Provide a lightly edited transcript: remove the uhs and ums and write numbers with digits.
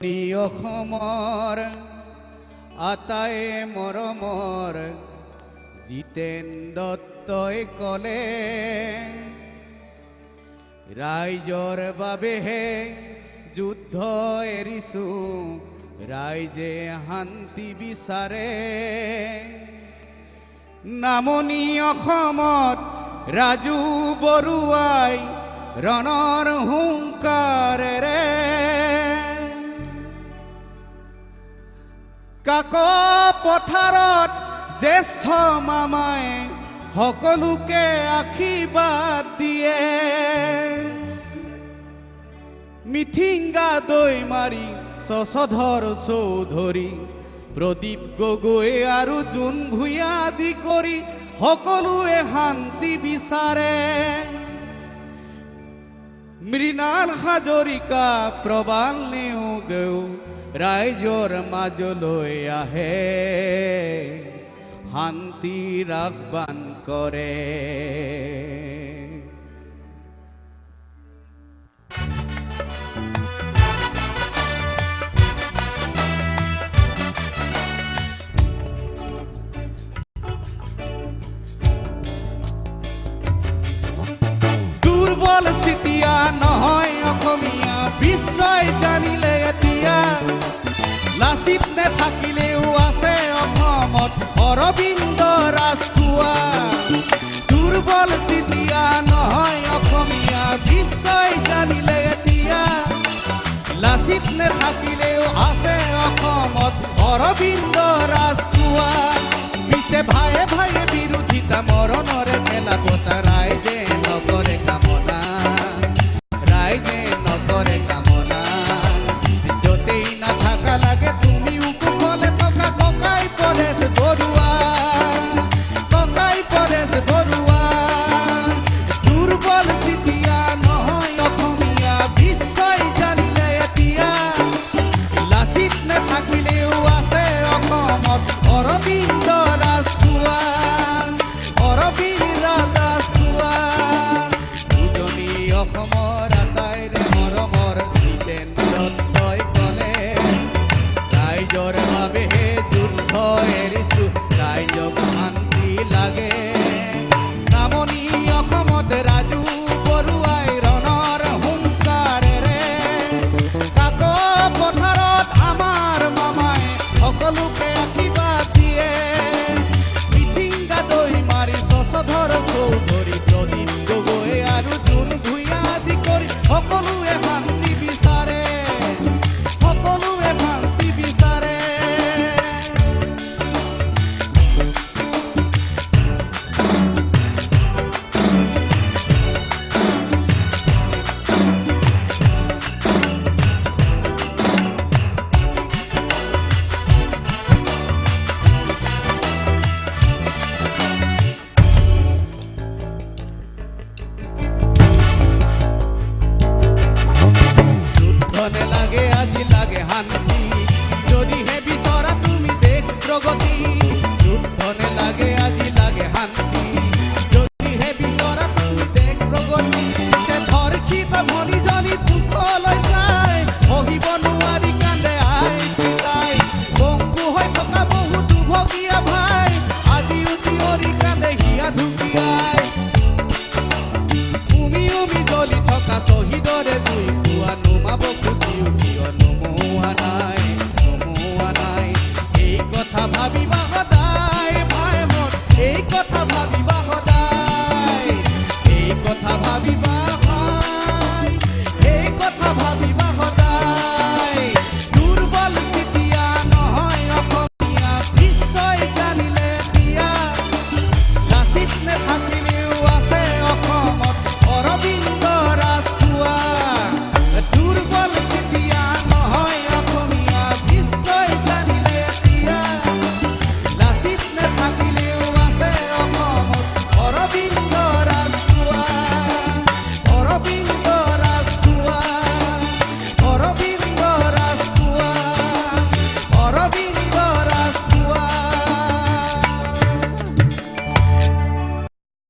অসমৰ আটায়ে মৰমৰ জিতেন দত্তই কলে ৰাইজৰ বাবেহে যুদ্ধ এৰিছো ৰাইজে শান্তি বিচাৰে নামনি অসমত ৰাজু বৰুৱাই ৰণৰ হুংকাৰেৰে কাক পথাৰত জ্যেষ্ঠ মামাই সকলোকে আশীৰ্বাদ দিয়ে মিঠিংগা দৈ মাৰি শশধৰ চৌধুৰী প্ৰদীপ গগৈ আৰু জোন ভূঞা আদি কৰি সকলোৱে শান্তি বিচাৰে মৃণাল হাজৰিকা প্ৰবাল নেওগেও ৰাইজৰ মাজলৈ আহে শান্তিৰ আহ্বান কৰে দুৰ্বল চিতিয়া নহয় অসমীয়া বিশ্বই জানিলে এতিয়া লাচিত নেথাকিলেও আছে অসমত অৰবিন্দ ৰাজখোৱা দুৰ্বল চিতিয়া নহয় অসমীয়া বিশ্বই জানিলে এতিয়া লাচিত নেথাকিলেও আছে অসমত অৰবিন্দ ৰাজখোৱা